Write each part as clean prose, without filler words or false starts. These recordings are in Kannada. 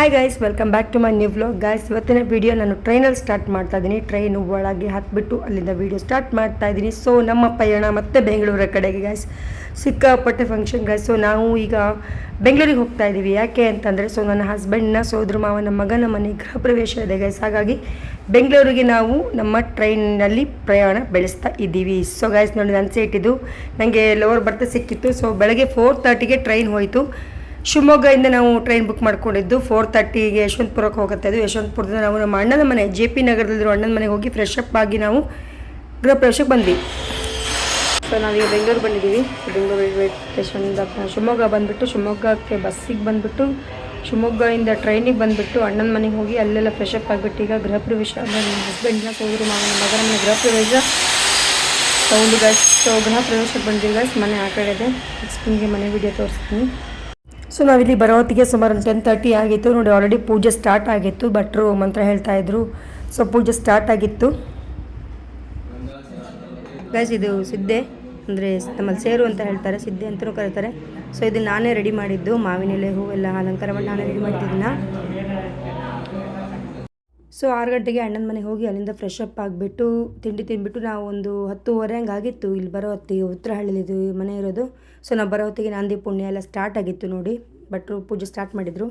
Hi guys, welcome back to my new vlog. Guys, ಇವತ್ತಿನ ವಿಡಿಯೋ ನಾನು ಟ್ರೈನಲ್ಲಿ ಸ್ಟಾರ್ಟ್ ಮಾಡ್ತಾ ಇದ್ದೀನಿ. ಟ್ರೈನು ಒಳಗೆ ಹತ್ಬಿಟ್ಟು ಅಲ್ಲಿಂದ ವಿಡಿಯೋ ಸ್ಟಾರ್ಟ್ ಮಾಡ್ತಾ ಇದ್ದೀನಿ. ಸೊ ನಮ್ಮ ಪಯಣ ಮತ್ತೆ ಬೆಂಗಳೂರ ಕಡೆಗೆ ಗೈಸ್, ಸಿಕ್ಕಾಪಟ್ಟೆ ಫಂಕ್ಷನ್ ಗೈಸ್. ಸೊ ನಾವು ಈಗ ಬೆಂಗಳೂರಿಗೆ ಹೋಗ್ತಾ ಇದ್ದೀವಿ. ಯಾಕೆ ಅಂತಂದರೆ ನನ್ನ ಹಸ್ಬೆಂಡ್ನ ಸೋದರ ಮಾವನ ಮಗನ ಮನೆ ಗೃಹ ಪ್ರವೇಶ ಇದೆ ಗೈಸ್. ಹಾಗಾಗಿ ಬೆಂಗಳೂರಿಗೆ ನಾವು ನಮ್ಮ ಟ್ರೈನಲ್ಲಿ ಪ್ರಯಾಣ ಬೆಳೆಸ್ತಾ ಇದ್ದೀವಿ. ಸೊ ಗೈಸ್ ನೋಡಿ, ನನ್ನ ಸೀಟ್ ಇದು ನನಗೆ ಲೋವರ್ ಬರ್ತ್ ಸಿಕ್ಕಿತ್ತು. ಸೊ ಬೆಳಗ್ಗೆ 4:30ಗೆ ಟ್ರೈನ್ ಹೋಯಿತು. ಶಿವಮೊಗ್ಗದಿಂದ ನಾವು ಟ್ರೈನ್ ಬುಕ್ ಮಾಡ್ಕೊಂಡಿದ್ದು 4:30ಗೆ ಯಶವಂತಪುರಕ್ಕೆ ಹೋಗುತ್ತೆ. ಅದು ಯಶವಂತಪುರದಿಂದ ನಾವು ನಮ್ಮ ಅಣ್ಣನ ಮನೆ JP ನಗರದಲ್ಲಿರೋ ಅಣ್ಣನ ಮನೆಗೆ ಹೋಗಿ ಫ್ರೆಶ್ ಅಪ್ ಆಗಿ ನಾವು ಗೃಹ ಪ್ರವೇಶಕ್ಕೆ ಬಂದ್ವಿ. ಸೊ ನಾವೀಗ ಬೆಂಗಳೂರು ಬಂದಿದ್ದೀವಿ. ಬೆಂಗಳೂರು ರೈಲ್ವೆ ಸ್ಟೇಷನ್ದ ಶಿವಮೊಗ್ಗ ಬಂದುಬಿಟ್ಟು ಶಿವಮೊಗ್ಗಕ್ಕೆ ಬಸ್ಸಿಗೆ ಬಂದುಬಿಟ್ಟು ಶಿವಮೊಗ್ಗದಿಂದ ಟ್ರೈನಿಗೆ ಬಂದುಬಿಟ್ಟು ಅಣ್ಣನ ಮನೆಗೆ ಹೋಗಿ ಅಲ್ಲೆಲ್ಲ ಫ್ರೆಶ್ ಅಪ್ ಆಗಿಬಿಟ್ಟು ಈಗ ಗೃಹ ಪ್ರವೇಶ ಅಂದರೆ ನಮ್ಮ ಹಸ್ಬೆಂಡ್ನ ಸೋದರ ಮಾವನ ಮಗನ ಮನೆ ಗೃಹ ಪ್ರವೇಶ ಸೌಂಡು ಗೈಸ್. ಸೊ ಗೃಹ ಪ್ರವೇಶಕ್ಕೆ ಬಂದಿದ್ದೀವಿ ಗೈಸ್. ಮನೆ ಆ ಕಡೆ ಇದೆ. ನೆಕ್ಸ್ಟ್ ನಿಮಗೆ ಮನೆ ವಿಡಿಯೋ ತೋರಿಸ್ತೀನಿ. ಸೊ ನಾವಿಲ್ಲಿ ಬರೋ ಹೊತ್ತಿಗೆ ಸುಮಾರು 10:30 ಆಗಿತ್ತು ನೋಡಿ. ಆಲ್ರೆಡಿ ಪೂಜೆ ಸ್ಟಾರ್ಟ್ ಆಗಿತ್ತು. ಭಟ್ರು ಮಂತ್ರ ಹೇಳ್ತಾಯಿದ್ರು. ಸೊ ಪೂಜೆ ಸ್ಟಾರ್ಟ್ ಆಗಿತ್ತು ಗೈಸ್. ಇದು ಸಿದ್ದೆ ಅಂದರೆ ನಮ್ಮಲ್ಲಿ ಸೇರು ಅಂತ ಹೇಳ್ತಾರೆ, ಸಿದ್ದೆ ಅಂತಲೂ ಕರೀತಾರೆ. ಸೊ ಇದು ನಾನೇ ರೆಡಿ ಮಾಡಿದ್ದು. ಮಾವಿನ ಎಲೆ ಹೂವೆಲ್ಲ ಅಲಂಕಾರ ಮಾಡಿ ನಾನೇ ರೆಡಿ ಮಾಡಿದ್ದನ್ನ. ಸೊ 6 ಗಂಟೆಗೆ ಅಣ್ಣನ ಮನೆಗೆ ಹೋಗಿ ಅಲ್ಲಿಂದ ಫ್ರೆಶ್ ಅಪ್ ಆಗಿಬಿಟ್ಟು ತಿಂಡಿ ತಿಂದುಬಿಟ್ಟು ನಾವು ಒಂದು 10:30 ಹಂಗೆ ಆಗಿತ್ತು. ಇಲ್ಲಿ ಬರೋ ಹೊತ್ತಿಗೆ ಉತ್ತರಹಳ್ಳಿಲಿದ್ದು ಮನೆ ಇರೋದು. ಸೊ ನಾವು ಬರೋ ಹೊತ್ತಿಗೆ ನಾಂದಿ ಪುಣ್ಯ ಎಲ್ಲ ಸ್ಟಾರ್ಟ್ ಆಗಿತ್ತು ನೋಡಿ. ಭಟ್ರು ಪೂಜೆ ಸ್ಟಾರ್ಟ್ ಮಾಡಿದರು.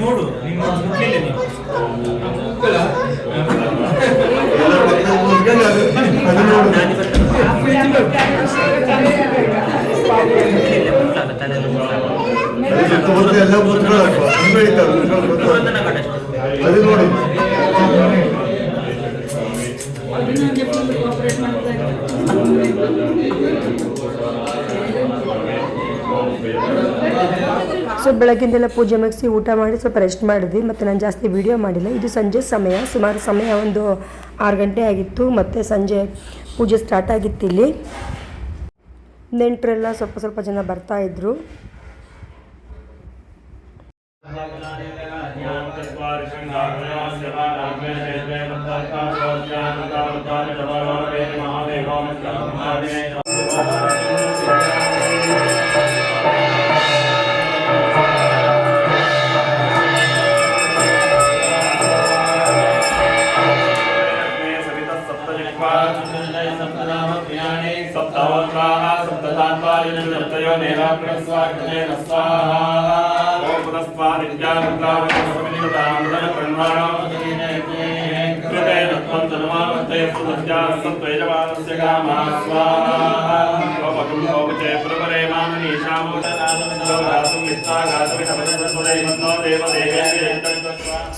ನೋಡು ಸೊ ಬೆಳಗ್ಗಿಂದೆಲ್ಲ ಪೂಜೆ ಮುಗಿಸಿ ಊಟ ಮಾಡಿ ಸ್ವಲ್ಪ ರೆಸ್ಟ್ ಮಾಡಿದ್ವಿ. ಮತ್ತು ನಾನು ಜಾಸ್ತಿ ವೀಡಿಯೋ ಮಾಡಿಲ್ಲ. ಇದು ಸಂಜೆ ಸಮಯ, ಸುಮಾರು ಸಮಯ ಒಂದು 6 ಗಂಟೆ ಆಗಿತ್ತು. ಮತ್ತು ಸಂಜೆ ಪೂಜೆ ಸ್ಟಾರ್ಟ್ ಆಗಿತ್ತು. ಇಲ್ಲಿ ನೆಂಟರೆಲ್ಲ ಸ್ವಲ್ಪ ಜನ ಬರ್ತಾಯಿದ್ರು.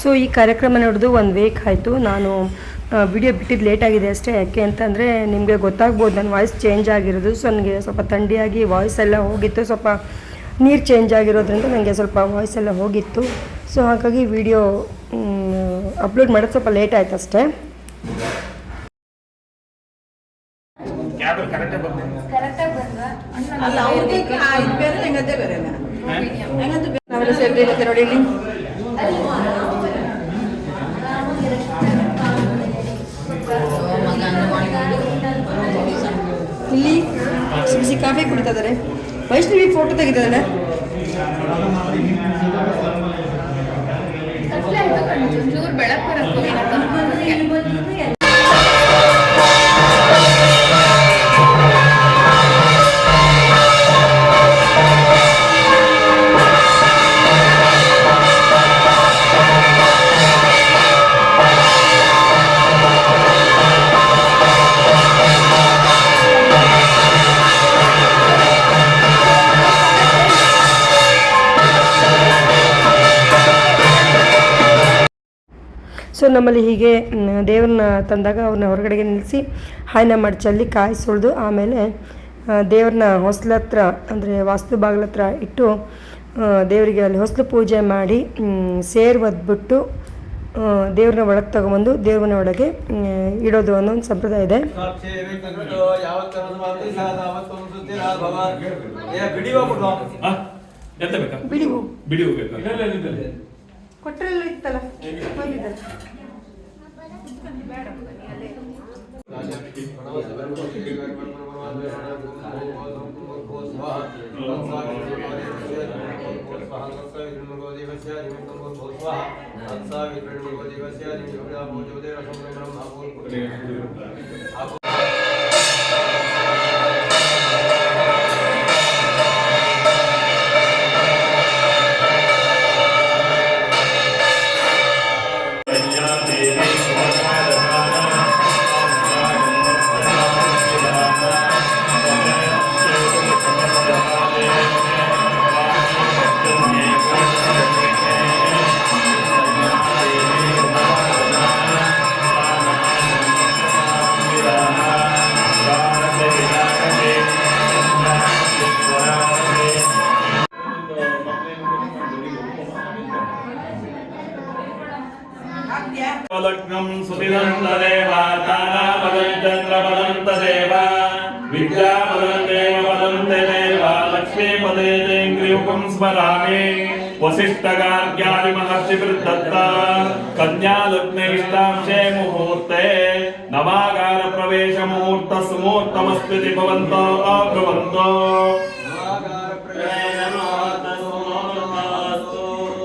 ಸೊ ಈ ಕಾರ್ಯಕ್ರಮ ನಡೆದು 1 ವೀಕ್ ಆಯಿತು. ನಾನು ವಿಡಿಯೋ ಬಿಟ್ಟಿದ್ದು ಲೇಟ್ ಆಗಿದೆ ಅಷ್ಟೇ. ಯಾಕೆ ಅಂತಂದರೆ ನಿಮಗೆ ಗೊತ್ತಾಗ್ಬೋದು ನನ್ನ ವಾಯ್ಸ್ ಚೇಂಜ್ ಆಗಿರೋದು. ಸೊ ನನಗೆ ಸ್ವಲ್ಪ ಥಂಡಿಯಾಗಿ ವಾಯ್ಸ್ ಎಲ್ಲ ಹೋಗಿತ್ತು. ಸ್ವಲ್ಪ ನೀರು ಚೇಂಜ್ ಆಗಿರೋದ್ರಿಂದ ನನಗೆ ಸ್ವಲ್ಪ ವಾಯ್ಸ್ ಎಲ್ಲ ಹೋಗಿತ್ತು. ಸೊ ಹಾಗಾಗಿ ವಿಡಿಯೋ ಅಪ್ಲೋಡ್ ಮಾಡೋದು ಸ್ವಲ್ಪ ಲೇಟ್ ಆಯ್ತು ಅಷ್ಟೇ. ನಾವೆಲ್ಲ ಸೇರಿ ನೋಡಿ ಇಲ್ಲಿ ಇಲ್ಲಿ ಬಿಸಿ ಕಾಫಿ ಕುಡಿತಾ ಇದ್ದಾರೆ. ವೈಷ್ಣವಿ ಫೋಟೋ ತೆಗಿತಾಳೆ. ಸೊ ನಮ್ಮಲ್ಲಿ ಹೀಗೆ ದೇವ್ರನ್ನ ತಂದಾಗ ಅವ್ರನ್ನ ಹೊರಗಡೆಗೆ ನಿಲ್ಲಿಸಿ ಹಾಯನ್ನ ಮಾಡಿ ಚಲ್ಲಿ ಕಾಯಿ ಸುಳಿದು ಆಮೇಲೆ ದೇವ್ರನ್ನ ಹೊಸ್ಲ ಹತ್ರ ಅಂದರೆ ವಾಸ್ತು ಬಾಗಿಲ ಹತ್ರ ಇಟ್ಟು ದೇವರಿಗೆ ಅಲ್ಲಿ ಹೊಸ್ಲು ಪೂಜೆ ಮಾಡಿ ಸೇರು ಒದ್ಬಿಟ್ಟು ದೇವ್ರನ್ನ ಒಳಗೆ ತಗೊಂಬಂದು ದೇವ್ರನ್ನ ಒಳಗೆ ಇಡೋದು ಅನ್ನೋ ಒಂದು ಸಂಪ್ರದಾಯ ಇದೆ. लग्नं सुदिनन्ददेवा तारापदं चन्द्रपदं तदेव विद्यापदं देवपदं तदेव लक्ष्मीपदे तेङ्ग्रियुगं स्मरामि वसिष्ठगार्ग्यादिमहर्षिभिर्दत्ता कन्यालग्नेष्टांशे मुहूर्ते नवागारप्रवेशमुहूर्तस्मुहूर्तमस्मिति भवन्तो अब्रुवन्तो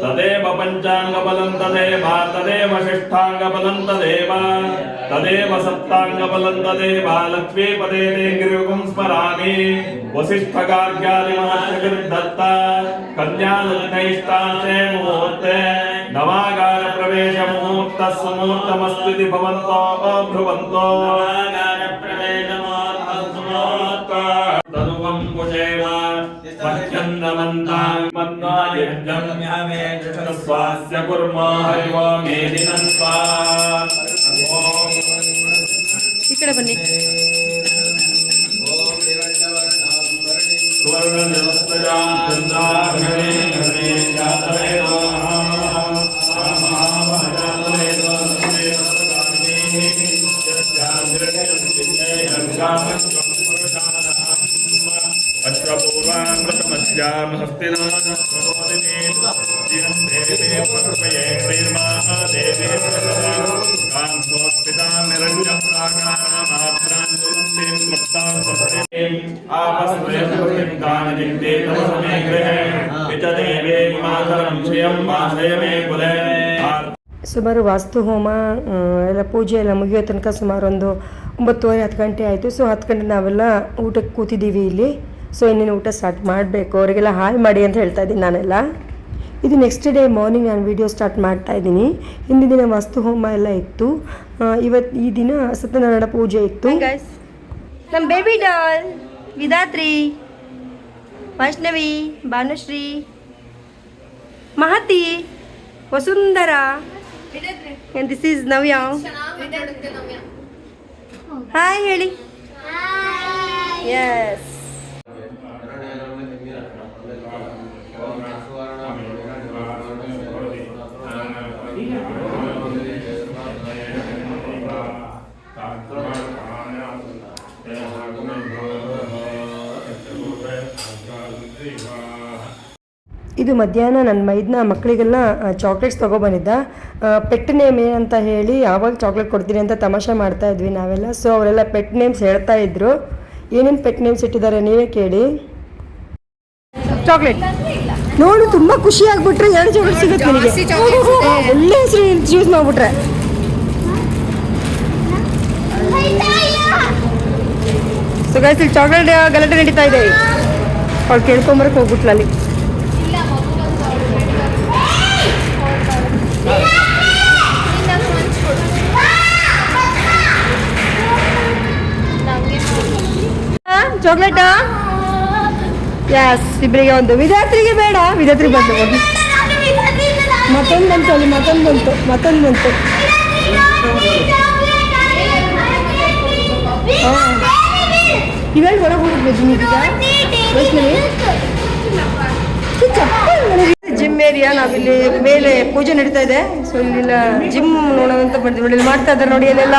तदेव पंचांगबलं तदेव षष्ठांगबलं तदेव सप्तांगबलं तदेव लक्ष्मीपदे तेङ्ग्रियुगं स्मरामि वसिष्ठगार्ग्यादिमहर्षिभिर्दत्ता कन्यालग्नैष्टांशे मुहूर्ते नवागारप्रवेशमुहूर्तस्मुहूर्तमस्मिति भवन्तो अब्रुवन्तो तनुवं कुशेव मह्यन्नमन्तां मन्नायज्ञं स्वास्य कुर्मा हरिवो मेदिनं स्वा इकडे बन्नी सुवर्णजलस्तजां चन्द्रार्घणे घने जातवेदो अश्वपूर्वामृतमस्यां हस्तिनादप्रचोदिने जिनं देवे प्रकृपये श्रीर्महादेवे कां स्वस्तितां निरञ्जप्राकारामात्रां सुमन्तीं स्मृतां स्वस्तिं आपस्त्रयं कानिदिक्ते तमसमे गृहे विचदेवे मातरं श्रियं वासय मे कुले ಸುಮಾರು ವಾಸ್ತು ಹೋಮ ಎಲ್ಲ ಪೂಜೆ ಎಲ್ಲ ಮುಗಿಯೋ ತನಕ ಸುಮಾರು ಒಂದು 9:30-10 ಗಂಟೆ ಆಯಿತು. ಸೊ 10 ಗಂಟೆ ನಾವೆಲ್ಲ ಊಟಕ್ಕೆ ಕೂತಿದ್ದೀವಿ ಇಲ್ಲಿ. ಸೊ ಇನ್ನೇನು ಊಟ ಸ್ಟಾರ್ಟ್ ಮಾಡಬೇಕು. ಅವರಿಗೆಲ್ಲ ಹಾಯ್ ಮಾಡಿ ಅಂತ ಹೇಳ್ತಾ ಇದ್ದೀನಿ ನಾನೆಲ್ಲ. ಇದು ನೆಕ್ಸ್ಟ್ ಡೇ ಮಾರ್ನಿಂಗ್ ನಾನು ವಿಡಿಯೋ ಸ್ಟಾರ್ಟ್ ಮಾಡ್ತಾ ಇದ್ದೀನಿ. ಹಿಂದಿನ ದಿನ ವಾಸ್ತು ಹೋಮ ಎಲ್ಲ ಇತ್ತು. ಈ ದಿನ ಸತ್ಯನಾರಾಯಣ ಪೂಜೆ ಇತ್ತು. ನಮ್ಮ baby doll Vidhatri, Vaishnavi, Bhanushree, Mahati, Vasundhara, and this is Navya. Hi ಹೇಳಿ. Yes. ಇದು ಮಧ್ಯಾಹ್ನ ನನ್ನ ಮೈದ್ನ ಮಕ್ಕಳಿಗೆಲ್ಲ ಚಾಕ್ಲೇಟ್ಸ್ ತೊಗೊಬಂದಿದ್ದ. ಪೆಟ್ ನೇಮ್ ಏನಂತ ಹೇಳಿ ಯಾವಾಗ ಚಾಕ್ಲೇಟ್ ಕೊಡ್ತೀನಿ ಅಂತ ತಮಾಷೆ ಮಾಡ್ತಾ ಇದ್ವಿ ನಾವೆಲ್ಲ. ಸೊ ಅವರೆಲ್ಲ ಪೆಟ್ ನೇಮ್ಸ್ ಹೇಳ್ತಾ ಇದ್ರು. ಏನೇನು ಪೆಟ್ ನೇಮ್ಸ್ ಇಟ್ಟಿದ್ದಾರೆ ನೀವೇ ಕೇಳಿ. ಚಾಕ್ಲೇಟ್ ನೋಡು, ತುಂಬ ಖುಷಿ ಆಗ್ಬಿಟ್ರೆ 2 ಚಾಕ್ಲೇಟ್ ಸಿಗುತ್ತೆ ನಿಮಗೆ. ಒಳ್ಳೆ ಹೆಸರು ಚೂಸ್ ಮಾಡಿಬಿಟ್ರೆ. ಸೊ ಗೈಸ್ ಇಲ್ಲಿ ಚಾಕ್ಲೇಟ್ ಗಲಾಟೆ ನಡೀತಾ ಇದೆ. ಅವ್ಳು ಕೇಳ್ಕೊಂಬರಕ್ಕೆ ಹೋಗ್ಬಿಟ್ಲ ಅಲ್ಲಿ. ಚಾಕ್ಲೇಟಾ? ಯಸ್, ಇಬ್ಬರಿಗೆ ಒಂದು. ವಿಧಾತ್ರಿಗೆ ಬೇಡ, ವಿಧಾತ್ರಿಗೆ ಬಂತು. ಮತ್ತೊಂದು ಬಂತು ಅಲ್ಲಿ, ಮತ್ತೊಂದು ಬಂತು. ಇವಾಗ ಒಳಗೆ ಹೋಗಿದ್ವಿ ಜಿಮ್ಮಿಗೆ ವೈಷ್ಣವಿ ಜಿಮ್ ಏರಿಯಾ. ನಾವಿಲ್ಲಿ ಮೇಲೆ ಪೂಜೆ ನಡೀತಾ ಇದೆ. ಸೊ ಇಲ್ಲಿಲ್ಲ ಜಿಮ್ ನೋಡೋದಂತ ಬಂದ್ವಿ. ಇಲ್ಲಿ ಮಾಡ್ತಾ ಇದ್ದಾರೆ ನೋಡಿ ಅಲ್ಲೆಲ್ಲ.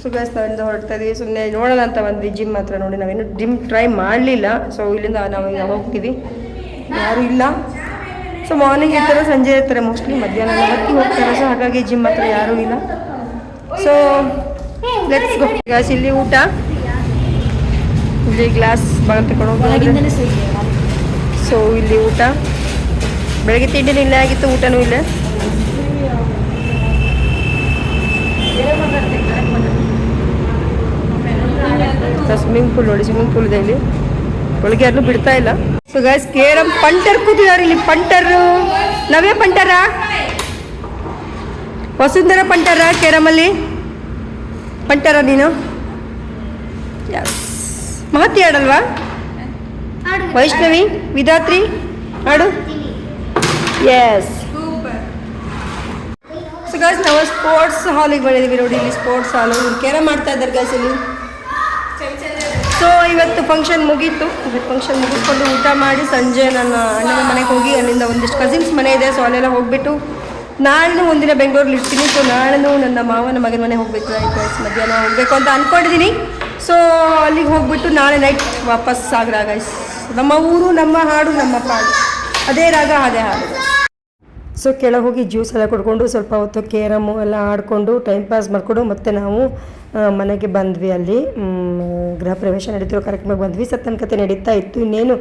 ಸುಗಾಸ್ ನಾವಿಂದ ಹೊರಡ್ತಾ ಇದೀವಿ. ಸುಮ್ಮನೆ ನೋಡೋಣ ಅಂತ ಬಂದ್ವಿ ಜಿಮ್ ಹತ್ರ. ನೋಡಿ ನಾವೇನು ಜಿಮ್ ಟ್ರೈ ಮಾಡಲಿಲ್ಲ. ಸೊ ಇಲ್ಲಿಂದ ನಾವು ಈಗ ಹೋಗ್ತೀವಿ, ಯಾರು ಇಲ್ಲ. ಸೊ ಮಾರ್ನಿಂಗ್ ಇರ್ತಾರೆ, ಸಂಜೆ ಇರ್ತಾರೆ, ಮೋಸ್ಟ್ಲಿ ಮಧ್ಯಾಹ್ನ ವರ್ಕಿಂಗ್ ಹೋಗ್ತಾರೆ. ಸೊ ಹಾಗಾಗಿ ಜಿಮ್ ಹತ್ರ ಯಾರೂ ಇಲ್ಲ. So let's go guys. ಇಲ್ಲಿ ಊಟ, ಇಲ್ಲಿ ಗ್ಲಾಸ್ ಬಾಗಿಲು ತಗೊಂಡು ಹೋಗಿ. ಸೊ ಇಲ್ಲಿ ಊಟ, ಬೆಳಗ್ಗೆ ತಿಂಡಿನೂ ಇಲ್ಲೇ ಆಗಿತ್ತು, ಊಟನೂ ಇಲ್ಲೇ. ಸ್ವಿಮ್ಮಿಂಗ್ ಪೂಲ್ ನೋಡಿ, ಸ್ವಿಮ್ಮಿಂಗ್ ಪೂಲ್ ಇದೆ ಇಲ್ಲಿ. ಒಳಗೆ ಯಾರು ಬಿಡ್ತಾ ಇಲ್ಲ. ಸೊ ಗಾಯ್ಸ್ ಕೇರಂ ಪಂಟರ್ ಕೂತಿದ್ದಾರೆ ಇಲ್ಲಿ. ಪಂಟರು ನವೇ ಪಂಟರ, ವಸುಂಧರ ಪಂಟರ ಕೇರಮಲ್ಲಿ ಪಂಟರ ನೀನು. ಯಸ್. ಮಹತಿ ಆಡಲ್ವಾ? ವೈಷ್ಣವಿ, ವಿಧಾತ್ರಿ ಆಡು. ಎಸ್. ಸೊ ಗಾಯ್ಸ್ ನಾವು ಸ್ಪೋರ್ಟ್ಸ್ ಹಾಲಿಗೆ ಬಂದಿದ್ದೀವಿ ನೋಡಿ. ಇಲ್ಲಿ ಸ್ಪೋರ್ಟ್ಸ್ ಹಾಲು ಕೇರಂ ಮಾಡ್ತಾ ಇದ್ದಾರೆ ಗಾಯ್ಸ್ ಇಲ್ಲಿ. ಸೊ ಇವತ್ತು ಫಂಕ್ಷನ್ ಮುಗೀತು. ಫಂಕ್ಷನ್ ಮುಗಿಸ್ಕೊಂಡು ಊಟ ಮಾಡಿ ಸಂಜೆ ನನ್ನ ಅಣ್ಣನ ಮನೆಗೆ ಹೋಗಿ ಅಲ್ಲಿಂದ ಒಂದಿಷ್ಟು ಕಸಿನ್ಸ್ ಮನೆ ಇದೆ. ಸೊ ಅಲ್ಲೆಲ್ಲ ಹೋಗ್ಬಿಟ್ಟು ನಾಳೆನೂ ಒಂದಿನ ಬೆಂಗಳೂರಲ್ಲಿ ಇರ್ತೀನಿ. ಸೊ ನಾಳೆನೂ ನನ್ನ ಮಾವನ ಮಗನ ಮನೆ ಹೋಗ್ಬೇಕು. ಗೈಸ್ ಮಧ್ಯಾಹ್ನ ಹೋಗಬೇಕು ಅಂತ ಅಂದ್ಕೊಂಡಿದ್ದೀನಿ. ಸೊ ಅಲ್ಲಿಗೆ ಹೋಗ್ಬಿಟ್ಟು ನಾಳೆ ನೈಟ್ ವಾಪಸ್ ಆಗ್ರಾ ಗೈಸ್. ನಮ್ಮ ಊರು, ನಮ್ಮ ಹಾಡು, ನಮ್ಮ ಪಾಡು, ಅದೇ ರಾಗ ಅದೇ ಹಾಡು. ಸೊ ಕೆಳಗೆ ಹೋಗಿ ಜ್ಯೂಸ್ ಎಲ್ಲ ಕುಡ್ಕೊಂಡು ಸ್ವಲ್ಪ ಹೊತ್ತು ಕೇರಮ್ಮು ಎಲ್ಲ ಆಡಿಕೊಂಡು ಟೈಮ್ ಪಾಸ್ ಮಾಡಿಕೊಂಡು ಮತ್ತೆ ನಾವು ಮನೆಗೆ ಬಂದ್ವಿ. ಅಲ್ಲಿ ಗೃಹ ಪ್ರವೇಶ ನಡೀತಿರೋ ಕಾರ್ಯಕ್ರಮಕ್ಕೆ ಬಂದ್ವಿ. ಸತ್ತನ ಕತೆ ನಡೀತಾ ಇತ್ತು, ಇನ್ನೇನು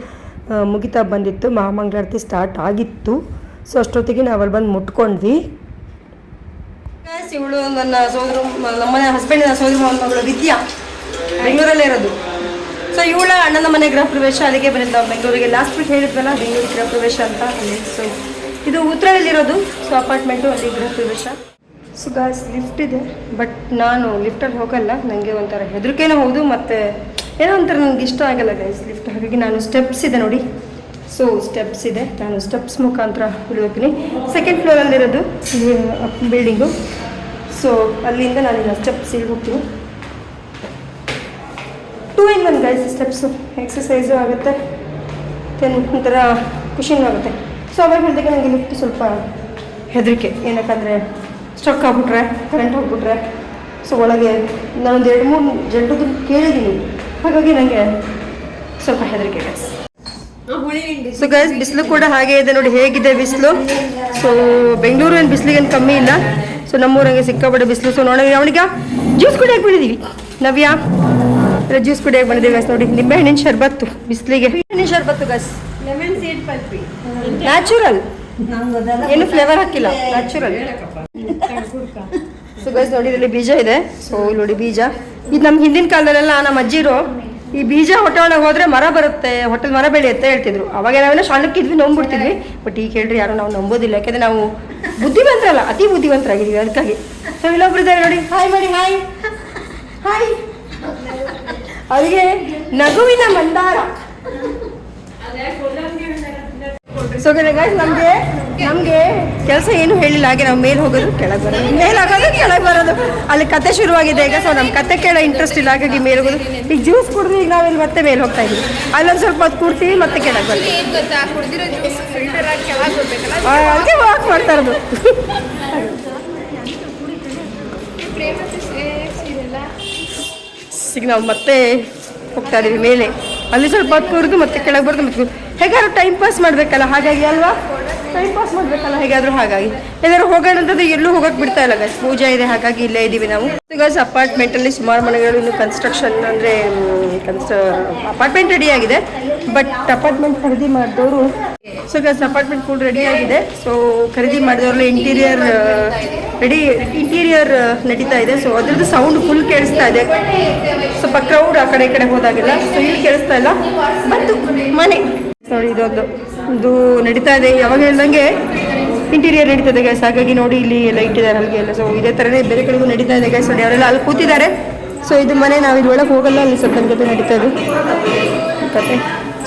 ಮುಗಿತಾ ಬಂದಿತ್ತು. ಮಹಾಮಂಗಳಾರತಿ ಸ್ಟಾರ್ಟ್ ಆಗಿತ್ತು. ಸೊ ಅಷ್ಟೊತ್ತಿಗೆ ನಾವು ಅಲ್ಲಿ ಬಂದು ಮುಟ್ಕೊಂಡ್ವಿ. ಇವಳು ನನ್ನ ಸೋದರ, ನಮ್ಮನೆ ಹಸ್ಬೆಂಡಿನ ಸೋದರ ಮಾವನ ಮಗಳು ವಿದ್ಯಾ, ಬೆಂಗಳೂರಲ್ಲೇ ಇರೋದು. ಸೊ ಇವಳ ಅಣ್ಣನ ಮನೆ ಗೃಹ ಪ್ರವೇಶ, ಅಲ್ಲಿಗೆ ಬಂದಿದ್ದ ಬೆಂಗಳೂರಿಗೆ. ಲಾಸ್ಟ್ ವೀಕ್ ಹೇಳಿದ್ವಲ್ಲ ಬೆಂಗಳೂರು ಗೃಹ ಪ್ರವೇಶ ಅಂತ ಅಲ್ಲಿ. ಸೊ ಇದು ಉತ್ತರದಲ್ಲಿರೋದು. ಸೊ ಅಪಾರ್ಟ್ಮೆಂಟು, ಅಲ್ಲಿ ಗೃಹ ಪ್ರವೇಶ. ಸೊ ಗಾಯ್ಸ್ ಲಿಫ್ಟ್ ಇದೆ, ಬಟ್ ನಾನು ಲಿಫ್ಟಲ್ಲಿ ಹೋಗಲ್ಲ. ನನಗೆ ಒಂಥರ ಹೆದರಿಕೆನೂ ಹೌದು, ಮತ್ತು ಏನೋ ಒಂಥರ ನನಗೆ ಇಷ್ಟ ಆಗಲ್ಲ ಗೈಸ್ ಲಿಫ್ಟ್. ಹಾಗಾಗಿ ನಾನು ಸ್ಟೆಪ್ಸ್ ಇದೆ ನೋಡಿ. ಸೊ ಸ್ಟೆಪ್ಸ್ ಇದೆ, ನಾನು ಸ್ಟೆಪ್ಸ್ ಮುಖಾಂತರ ಇಳಿದೋಗ್ತೀನಿ. ಸೆಕೆಂಡ್ ಫ್ಲೋರಲ್ಲಿರೋದು ಬಿಲ್ಡಿಂಗು. ಸೊ ಅಲ್ಲಿಂದ ನಾನೀಗ ಸ್ಟೆಪ್ಸ್ ಇಳಿದು ಹೋಗ್ತೀನಿ. 2 in 1 ಗೈಸ್. ಸ್ಟೆಪ್ಸು ಎಕ್ಸಸೈಸು ಆಗುತ್ತೆ, ಒಂಥರ ಖುಷಿನೂ ಆಗುತ್ತೆ. ಸೊ ಅವಾಗ ಹೇಳಿದಾಗ ನನಗೆ ಲಿಫ್ಟ್ ಸ್ವಲ್ಪ ಹೆದರಿಕೆ. ಏನಕ್ಕಂದರೆ ಸ್ಟ್ರಕ್ ಆಗಿಬಿಟ್ರೆ, ಕರೆಂಟ್ ಹೋಗ್ಬಿಟ್ರೆ. ಸೊ ಒಳಗೆ ನಾನೊಂದು 2-3 ಜನರದ್ದು ಕೇಳಿದ್ದೀನಿ. ಹಾಗಾಗಿ ನನಗೆ ಸ್ವಲ್ಪ ಹೆದರಿಕೆ ಗೈಸ್. ಸೊ ಗೈಸ್ ಬಿಸಿಲು ಕೂಡ ಹಾಗೆ ಇದೆ ನೋಡಿ, ಹೇಗಿದೆ ಬಿಸಿಲು. ಸೊ ಬೆಂಗಳೂರು ಏನು ಬಿಸಿಲಿಗೇನು ಕಮ್ಮಿ ಇಲ್ಲ. ಸೊ ನಮ್ಮೂರಂಗೆ ಸಿಕ್ಕಾಪಟ್ಟೆ ಬಿಸಿಲು. ಸೊ ನೋಡಿ ಅವನಿಗೆ ಜ್ಯೂಸ್ ಕುಡಿಯೋಕೆ ಬಂದಿದ್ದೀವಿ. ನವ್ಯಾ ಜ್ಯೂಸ್ ಕುಡಿಯೋಕೆ ಬಂದಿದ್ದೀವಿ ಗೈಸ್. ನೋಡಿ ನಿಂಬೆಹಣ್ಣಿನ ಶರ್ಬತ್ತು ಬಿಸಿಲಿಗೆ. ಹಣ್ಣಿನ ಶರ್ಬತ್ತು guys, lemon seed pulpy, natural, ಏನು ಫ್ಲೇವರ್ ಹಾಕಿಲ್ಲ, ನ್ಯಾಚುರಲ್. ಸೊ ಗೈಸ್ ನೋಡಿ ಇದರಲ್ಲಿ ಬೀಜ ಇದೆ. ಸೊ ನೋಡಿ ಬೀಜ ಇದು ನಮ್ಮ ಹಿಂದಿನ ಕಾಲದಲ್ಲೆಲ್ಲ ನಮ್ಮ ಅಜ್ಜಿರು ಈ ಬೀಜ ಹೊಟ್ಟೆ ಒಳಗೆ ಹೋದರೆ ಮರ ಬರುತ್ತೆ, ಹೊಟ್ಟೆಲ್ ಮರ ಬೆಳೆಯುತ್ತೆ ಹೇಳ್ತಿದ್ರು. ಅವಾಗ ನಾವೆಲ್ಲ ಸಣ್ಣಕ್ಕಿದ್ವಿ, ನಂಬಿಡ್ತಿದ್ವಿ. ಬಟ್ ಈಗ ಹೇಳ್ರಿ ಯಾರು ನಾವು ನಂಬೋದಿಲ್ಲ, ಯಾಕೆಂದರೆ ನಾವು ಬುದ್ಧಿವಂತರಲ್ಲ, ಅತಿ ಬುದ್ಧಿವಂತರಾಗಿದ್ದೀವಿ ಅದಕ್ಕಾಗಿ. ಸೊ ಇಲ್ಲೊಬ್ರು ಇದ್ದಾರೆ ನೋಡಿ, ಹಾಯ್ ಮಾಡಿ, ಹಾಯ್ ಹಾಯ್. ಅವರಿಗೆ ನಗುವಿನ ಮಂದಾರ. ಸೊ ಗೈಸ್ ನಮಗೆ ಕೆಲಸ ಏನು ಹೇಳಿಲ್ಲ. ಹಾಗೆ ನಾವು ಮೇಲೆ ಹೋಗೋದು, ಕೆಳಗೆ ಬರೋದು, ಮೇಲೆ ಹೋಗೋದು, ಕೆಳಗೆ ಬರೋದು. ಅಲ್ಲಿ ಕತೆ ಶುರುವಾಗಿದೆ ಈಗ. ಸೊ ನಮ್ಮ ಕತೆ ಕೇಳೋ ಇಂಟ್ರೆಸ್ಟ್ ಇಲ್ಲ, ಹಾಗಾಗಿ ಮೇಲೆ ಹೋಗೋದು. ಈಗ ಜ್ಯೂಸ್ ಕುಡಿದು ಈಗ ನಾವಿಲ್ಲಿ ಮತ್ತೆ ಮೇಲೆ ಹೋಗ್ತಾ ಇದ್ವಿ. ಅಲ್ಲೊಂದು ಸ್ವಲ್ಪ ಹೊತ್ತು ಕೂಡ್ತೀವಿ, ಮತ್ತೆ ಕೆಳಗೆ ಬರ್ತೀವಿ. ಅದಕ್ಕೆ ವಾಕ್ ಮಾಡ್ತಾ ಇರೋದು. ಈಗ ನಾವು ಮತ್ತೆ ಹೋಗ್ತಾ ಇದೀವಿ ಮೇಲೆ. ಅಲ್ಲಿ ಸ್ವಲ್ಪ ಹೊತ್ತು ಕೂರಿದು ಮತ್ತೆ ಕೆಳಗೆ ಬರೋದು. ಮತ್ತೆ ಹೇಗಾದ್ರೂ ಟೈಮ್ ಪಾಸ್ ಮಾಡಬೇಕಲ್ಲ, ಹಾಗಾಗಿ ಅಲ್ವಾ, ಟೈಮ್ ಪಾಸ್ ಮಾಡಬೇಕಲ್ಲ ಹೇಗಾದರೂ. ಹಾಗಾಗಿ ಎಲ್ಲರೂ ಹೋಗೋಣ ಅಂತಂದ್ರೆ ಎಲ್ಲೂ ಹೋಗೋಕೆ ಬಿಡ್ತಾ ಇಲ್ಲ ಗೈಸ್, ಪೂಜೆ ಇದೆ, ಹಾಗಾಗಿ ಇಲ್ಲೇ ಇದ್ದೀವಿ ನಾವು. ಗೈಸ್ ಅಪಾರ್ಟ್ಮೆಂಟಲ್ಲಿ ಸುಮಾರು ಮನೆಗಳು ಇನ್ನು ಕನ್ಸ್ಟ್ರಕ್ಷನ್, ಅಂದರೆ ಅಪಾರ್ಟ್ಮೆಂಟ್ ರೆಡಿ ಆಗಿದೆ, ಬಟ್ ಅಪಾರ್ಟ್ಮೆಂಟ್ ಖರೀದಿ ಮಾಡಿದವರು. So guys apartment full ready ಆಗಿದೆ. ಸೊ ಖರೀದಿ ಮಾಡಿದವ್ರಲ್ಲ ಇಂಟೀರಿಯರ್ ನಡೀತಾ ಇದೆ. ಸೊ ಅದ್ರದ್ದು ಸೌಂಡ್ ಫುಲ್ ಕೇಳಿಸ್ತಾ ಇದೆ. ಸ್ವಲ್ಪ ಕ್ರೌಡ್ ಆ ಕಡೆ ಈ ಕಡೆ ಹೋದಾಗೆಲ್ಲ. ಸೊ ಇಲ್ಲಿ ಕೇಳಿಸ್ತಾ ಇಲ್ಲ. ಬಂತು ಮನೆ ನೋಡಿ, ಇದು ನಡೀತಾ ಇದೆ. ಯಾವಾಗ ಹೇಳ್ದಂಗೆ ಇಂಟೀರಿಯರ್ ನಡೀತದೆ ಗೈಸ್, ಹಾಗಾಗಿ ನೋಡಿ ಇಲ್ಲಿ ಎಲ್ಲ ಇಟ್ಟಿದ್ದಾರೆ ಅಲ್ಲಿಗೆ ಎಲ್ಲ. ಸೊ ಇದೇ ಥರನೇ ಬೇರೆ ಕಡೆಗೂ ನಡೀತಾ ಇದೆ ಗೈಸ್. ನೋಡಿ ಅವರೆಲ್ಲ ಅಲ್ಲಿ ಕೂತಿದ್ದಾರೆ. ಸೊ ಇದು ಮನೆ, ನಾವು ಇದ್ರೊಳಗೆ ಹೋಗಲ್ಲ, ಅಲ್ಲಿ ಸ್ವಲ್ಪ ಕತೆ ನಡೀತಾ ಇದೆ ಕತೆ.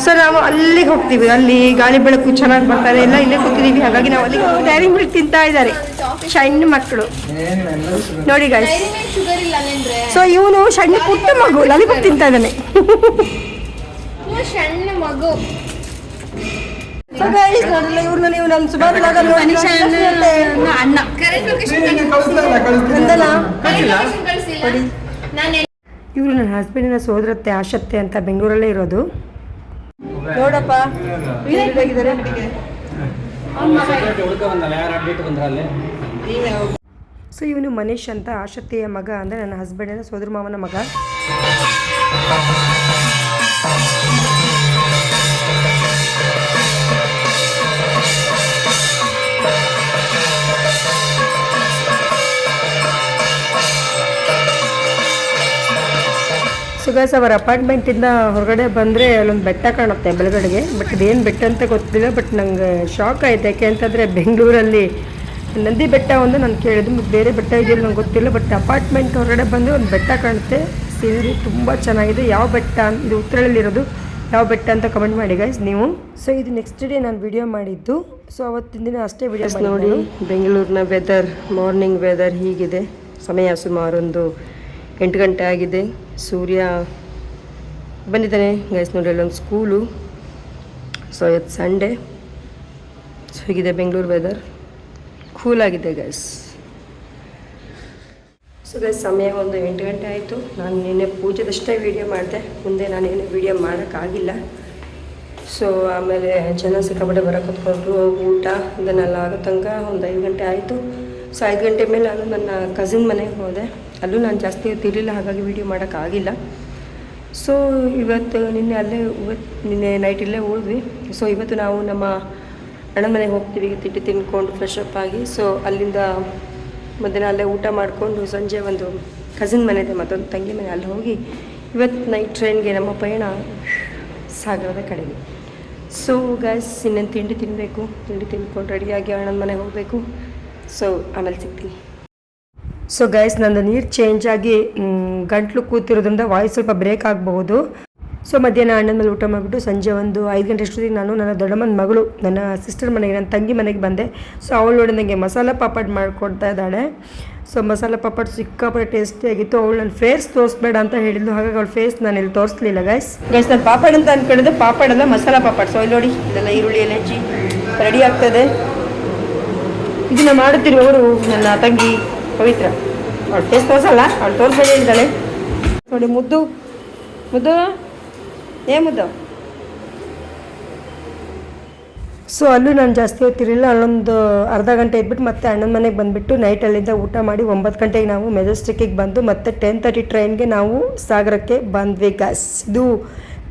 ಸೊ ನಾವು ಅಲ್ಲಿಗೆ ಹೋಗ್ತೀವಿ, ಅಲ್ಲಿ ಗಾಳಿ ಬೆಳಕು ಚೆನ್ನಾಗಿ ಬರ್ತಾರೆ, ಎಲ್ಲ ಇಲ್ಲೇ ಕೂತಿದ್ದೀವಿ. ಹಾಗಾಗಿ ನಾವು ಅಲ್ಲಿಗೆ ಡೈರಿ ಮಿಲ್ಕ್ ತಿಂತಾ ಇದ್ದಾರೆ ಸಣ್ಣ ಮಕ್ಕಳು ನೋಡಿ ಗೈಸ್. ಸೊ ಇವನು ಸಣ್ಣ ಪುಟ್ಟ ಮಗು ಲಾಲಿಪಾಪ್ ತಿಂತಾ ಇದ್ದಾನೆ. ಸಣ್ಣ ಮಗು ಸೊ ಗೈಸ್ ನೋಡಿಲ್ಲ ಇವ್ರನ್ನ ನೀವು ನಮ್ಮ ಸುಮಾರು ಅಣ್ಣ ಇವರು ನನ್ನ ಹಸ್ಬೆಂಡಿನ ಸೋದರತ್ತೆ ಆಶತ್ತೆ ಅಂತ ಬೆಂಗಳೂರಲ್ಲೇ ಇರೋದು. ನೋಡಪ್ಪ ಸೊ ಇವನು ಮನೀಶ್ ಅಂತ ಆಶತ್ತೆಯ ಮಗ, ಅಂದರೆ ನನ್ನ ಹಸ್ಬೆಂಡಿನ ಸೋದರ ಮಾವನ ಮಗ. ಸೊ ಗೈಸ್ ಅವರ ಅಪಾರ್ಟ್ಮೆಂಟಿಂದ ಹೊರಗಡೆ ಬಂದರೆ ಅಲ್ಲೊಂದು ಬೆಟ್ಟ ಕಾಣುತ್ತೆ ಬೆಳಗಡೆಗೆ. ಬಟ್ ಇದೇನು ಬೆಟ್ಟ ಅಂತ ಗೊತ್ತಿಲ್ಲ. ಬಟ್ ನಂಗೆ ಶಾಕ್ ಆಯ್ತು, ಯಾಕೆ ಅಂತಂದರೆ ಬೆಂಗಳೂರಲ್ಲಿ ನಂದಿ ಬೆಟ್ಟ ಒಂದು ನಾನು ಕೇಳಿದ್ದು, ಮತ್ತು ಬೇರೆ ಬೆಟ್ಟ ಇದೆಯಲ್ಲ ನಂಗೆ ಗೊತ್ತಿಲ್ಲ. ಬಟ್ ಅಪಾರ್ಟ್ಮೆಂಟ್ ಹೊರಗಡೆ ಬಂದರೆ ಒಂದು ಬೆಟ್ಟ ಕಾಣುತ್ತೆ. ಸೀನರಿ ತುಂಬ ಚೆನ್ನಾಗಿದೆ. ಯಾವ ಬೆಟ್ಟ, ಇದು ಉತ್ತರಳ್ಳಿರೋದು, ಯಾವ ಬೆಟ್ಟ ಅಂತ ಕಮೆಂಟ್ ಮಾಡಿ ಗೈಸ್ ನೀವು. ಸೊ ಇದು ನೆಕ್ಸ್ಟ್ ಡೇ ನಾನು ವಿಡಿಯೋ ಮಾಡಿದ್ದು. ಸೊ ಅವತ್ತಿನ ದಿನ ಅಷ್ಟೇ ವಿಡಿಯೋಸ್ ನೋಡಿ. ಬೆಂಗಳೂರಿನ ವೆದರ್, ಮಾರ್ನಿಂಗ್ ವೆದರ್ ಹೀಗಿದೆ. ಸಮಯ ಸುಮಾರು ಒಂದು 8 ಗಂಟೆ ಆಗಿದೆ. ಸೂರ್ಯ ಬಂದಿದ್ದಾನೆ ಗೈಸ್ ನೋಡಿ. ಅಲ್ಲೊಂದು ಸ್ಕೂಲು. ಸೊ ಇವತ್ತು ಸಂಡೇ. ಸೊ ಹೀಗಿದೆ ಬೆಂಗಳೂರು ವೆದರ್, ಕೂಲ್ ಆಗಿದೆ ಗೈಸ್. ಸೊ ಗೈಸ್ ಸಮಯ ಒಂದು 8 ಗಂಟೆ ಆಯಿತು. ನಾನು ನಿನ್ನೆ ಪೂಜೆದಷ್ಟೇ ವೀಡಿಯೋ ಮಾಡಿದೆ, ಮುಂದೆ ನಾನೇನು ವೀಡಿಯೋ ಮಾಡೋಕ್ಕಾಗಿಲ್ಲ. ಸೊ ಆಮೇಲೆ ಜನ ಸಿಕ್ಕಾಪಟ್ಟೆ ಬರೋಕೆ ಹೊತ್ಕೊಂಡ್ರು, ಊಟ ಇದನ್ನೆಲ್ಲ ಆಗೋ ತನಕ ಒಂದು 5 ಗಂಟೆ ಆಯಿತು. ಸೊ 5 ಗಂಟೆ ಮೇಲೆ ನಾನು ನನ್ನ ಕಸಿನ್ ಮನೆಗೆ ಹೋದೆ. ಅಲ್ಲೂ ನಾನು ಜಾಸ್ತಿ ಹೊತ್ತಿರಲಿಲ್ಲ, ಹಾಗಾಗಿ ವೀಡಿಯೋ ಮಾಡೋಕ್ಕಾಗಿಲ್ಲ. ಸೊ ನಿನ್ನೆ ನೈಟ್ ಇಲ್ಲೇ ಉಳಿದ್ವಿ. ಸೊ ಇವತ್ತು ನಾವು ನಮ್ಮ ಅಣ್ಣನ ಮನೆಗೆ ಹೋಗ್ತೀವಿ, ತಿಂಡಿ ತಿನ್ಕೊಂಡು ಫ್ರೆಶ್ ಅಪ್ ಆಗಿ. ಸೊ ಅಲ್ಲಿಂದ ಮಧ್ಯಾಹ್ನ ಅಲ್ಲೇ ಊಟ ಮಾಡಿಕೊಂಡು ಸಂಜೆ ಒಂದು ಕಸಿನ್ ಮನೆ ಇದೆ, ಮತ್ತೊಂದು ತಂಗಿ ಮನೆ, ಅಲ್ಲಿ ಹೋಗಿ ಇವತ್ತು ನೈಟ್ ಟ್ರೈನ್ಗೆ ನಮ್ಮ ಪಯಣ ಸಾಗರದ ಕಡೆಗೆ. ಸೊ ಗೈಸ್ ಇನ್ನೇನು ತಿಂಡಿ ತಿನ್ನಬೇಕು, ತಿಂಡಿ ತಿನ್ಕೊಂಡು ರೆಡಿಯಾಗಿ ಅಣ್ಣನ ಮನೆಗೆ ಹೋಗಬೇಕು. ಸೊ ಆಮೇಲೆ ಸಿಗ್ತೀನಿ. ಸೊ ಗೈಸ್ ನಂದು ನೀರು ಚೇಂಜ್ ಆಗಿ ಗಂಟ್ಲು ಕೂತಿರೋದ್ರಿಂದ ವಾಯ್ಸ್ ಸ್ವಲ್ಪ ಬ್ರೇಕ್ ಆಗಬಹುದು. ಸೊ ಮಧ್ಯಾಹ್ನ ಅಣ್ಣನ ಮೇಲೆ ಊಟ ಮಾಡಿಬಿಟ್ಟು ಸಂಜೆ ಒಂದು 5 ಗಂಟೆ ಅಷ್ಟೊತ್ತಿಗೆ ನಾನು ನನ್ನ ದೊಡ್ಡಮ್ಮನ ಮಗಳು ನನ್ನ ಸಿಸ್ಟರ್ ಮನೆಗೆ, ನನ್ನ ತಂಗಿ ಮನೆಗೆ ಬಂದೆ. ಸೊ ಅವಳು ನೋಡಿ ನನಗೆ ಮಸಾಲ ಪಾಪಡ್ ಮಾಡಿಕೊಡ್ತಾ ಇದ್ದಾಳೆ. ಸೊ ಮಸಾಲ ಪಾಪಡ್ ಸಿಕ್ಕಾಪಟ್ಟೆ ಟೇಸ್ಟಿಯಾಗಿತ್ತು. ಅವಳು ನನ್ನ ಫೇಸ್ ತೋರಿಸ್ಬೇಡ ಅಂತ ಹೇಳಿದ್ಲು, ಹಾಗಾಗಿ ಅವಳ ಫೇಸ್ ನಾನು ಇಲ್ಲಿ ತೋರಿಸ್ಲಿಲ್ಲ ಗೈಸ್. ನಾನು ಪಾಪಡ್ ಅಂತ ಅಂದ್ಕೊಂಡಿದ್ದೆ, ಪಾಪಡ್ ಅಲ್ಲ ಮಸಾಲ ಪಾಪಡ್. ಸೊ ಇಲ್ಲಿ ನೋಡಿ ಇದೆಲ್ಲ ಈರುಳ್ಳಿ ಎಲ್ಲ ಹೆಚ್ಚಿ ರೆಡಿ ಆಗ್ತದೆ. ಇದನ್ನು ಮಾಡುತ್ತಿರುವವರು ನನ್ನ ತಂಗಿ ಪವಿತ್ರ. ಅವಳು ಫೇಸ್ ತೋರಿಸಲ್ಲ, ಅವಳು ತೋರಿಸ್ಬೇಡಿ ಹೇಳ್ತಾಳೆ ನೋಡಿ. ಮುದ್ದು ಮುದ್ದು. ಸೊ ಅಲ್ಲೂ ನಾನು ಜಾಸ್ತಿ ಹೊತ್ತಿರಲಿಲ್ಲ, ಅಲ್ಲೊಂದು ಅರ್ಧ ಗಂಟೆ ಇದ್ಬಿಟ್ಟು ಮತ್ತೆ ಅಣ್ಣನ ಮನೆಗೆ ಬಂದುಬಿಟ್ಟು ನೈಟ್ ಅಲ್ಲಿಂದ ಊಟ ಮಾಡಿ 9 ಗಂಟೆಗೆ ನಾವು ಮೆಜೆಸ್ಟಿಕ್ಕಿಗೆ ಬಂದು ಮತ್ತೆ 10:30 ಟ್ರೈನ್ಗೆ ನಾವು ಸಾಗರಕ್ಕೆ ಬಂದ್ವಿ ಗಾಯ್ಸ್. ಇದು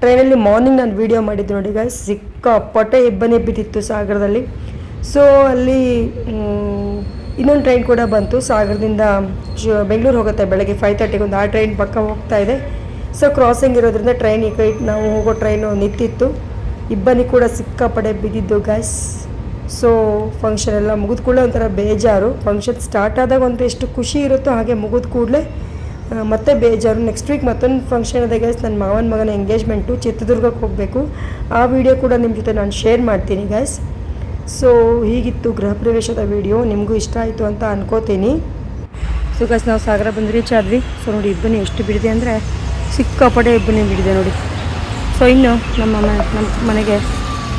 ಟ್ರೈನಲ್ಲಿ ಮಾರ್ನಿಂಗ್ ನಾನು ವೀಡಿಯೋ ಮಾಡಿದ್ದು ನೋಡಿ ಗಾಯ್ಸ್. ಸಿಕ್ಕಾಪಟ್ಟೆ ಇಬ್ಬನಿ ಬಿದ್ದಿತ್ತು ಸಾಗರದಲ್ಲಿ. ಸೊ ಅಲ್ಲಿ ಇನ್ನೊಂದು ಟ್ರೈನ್ ಕೂಡ ಬಂತು ಸಾಗರದಿಂದ ಬೆಂಗಳೂರು ಹೋಗುತ್ತೆ ಬೆಳಗ್ಗೆ 5:30ಗೆ ಒಂದು. ಆ ಟ್ರೈನ್ ಪಕ್ಕ ಹೋಗ್ತಾ ಇದೆ. ಸೊ ಕ್ರಾಸಿಂಗ್ ಇರೋದ್ರಿಂದ ಟ್ರೈನ್ ಈ ಕೈ ನಾವು ಹೋಗೋ ಟ್ರೈನು ನಿಂತಿತ್ತು. ಇಬ್ಬನಿ ಕೂಡ ಸಿಕ್ಕಾಪಡೆ ಬಿದ್ದಿದ್ದು ಗಾಯ್ಸ್. ಸೊ ಫಂಕ್ಷನ್ ಎಲ್ಲ ಮುಗಿದ ಕೂಡಲೇ ಒಂಥರ ಬೇಜಾರು. ಫಂಕ್ಷನ್ ಸ್ಟಾರ್ಟ್ ಆದಾಗ ಒಂದು ಎಷ್ಟು ಖುಷಿ ಇರುತ್ತೋ ಹಾಗೆ ಮುಗಿದ ಕೂಡಲೇ ಮತ್ತೆ ಬೇಜಾರು. ನೆಕ್ಸ್ಟ್ ವೀಕ್ ಮತ್ತೊಂದು ಫಂಕ್ಷನ್ ಇದೆ ಗಾಯ್ಸ್, ನನ್ನ ಮಾವನ ಮಗನ ಎಂಗೇಜ್ಮೆಂಟು, ಚಿತ್ರದುರ್ಗಕ್ಕೆ ಹೋಗಬೇಕು. ಆ ವಿಡಿಯೋ ಕೂಡ ನಿಮ್ಮ ಜೊತೆ ನಾನು ಶೇರ್ ಮಾಡ್ತೀನಿ ಗಾಯ್ಸ್. ಸೊ ಹೀಗಿತ್ತು ಗೃಹ ಪ್ರವೇಶದ ವಿಡಿಯೋ, ನಿಮಗೂ ಇಷ್ಟ ಆಯಿತು ಅಂತ ಅನ್ಕೋತೀನಿ. ಸೊ ಗಾಯ್ಸ್ ನಾವು ಸಾಗರ ಬಂದು ರೀಚ್ ಆದ್ವಿ. ಸೊ ನೋಡಿ ಇಬ್ಬನಿ ಎಷ್ಟು ಬಿಡಿದೆ ಅಂದರೆ ಸಿಕ್ಕಾಪಟ್ಟೆ ಇಬ್ಬನಿ ಬಿಡಿದೆ ನೋಡಿ. ಸೊ ಇನ್ನು ನಮ್ಮ ಮನೆಗೆ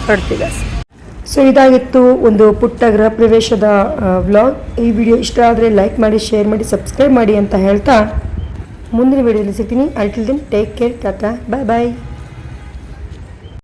ಹೊರಡ್ತೀವಿ ಗಾಯ್ಸ್. ಸೊ ಇದಾಗಿತ್ತು ಒಂದು ಪುಟ್ಟ ಗೃಹ ಪ್ರವೇಶದ ವ್ಲಾಗ್. ಈ ವಿಡಿಯೋ ಇಷ್ಟ ಆದರೆ ಲೈಕ್ ಮಾಡಿ, ಶೇರ್ ಮಾಡಿ, ಸಬ್ಸ್ಕ್ರೈಬ್ ಮಾಡಿ ಅಂತ ಹೇಳ್ತಾ ಮುಂದಿನ ವಿಡಿಯೋದಲ್ಲಿ ಸಿಗ್ತೀನಿ. Until then take care, tata, bye ಬಾಯ್.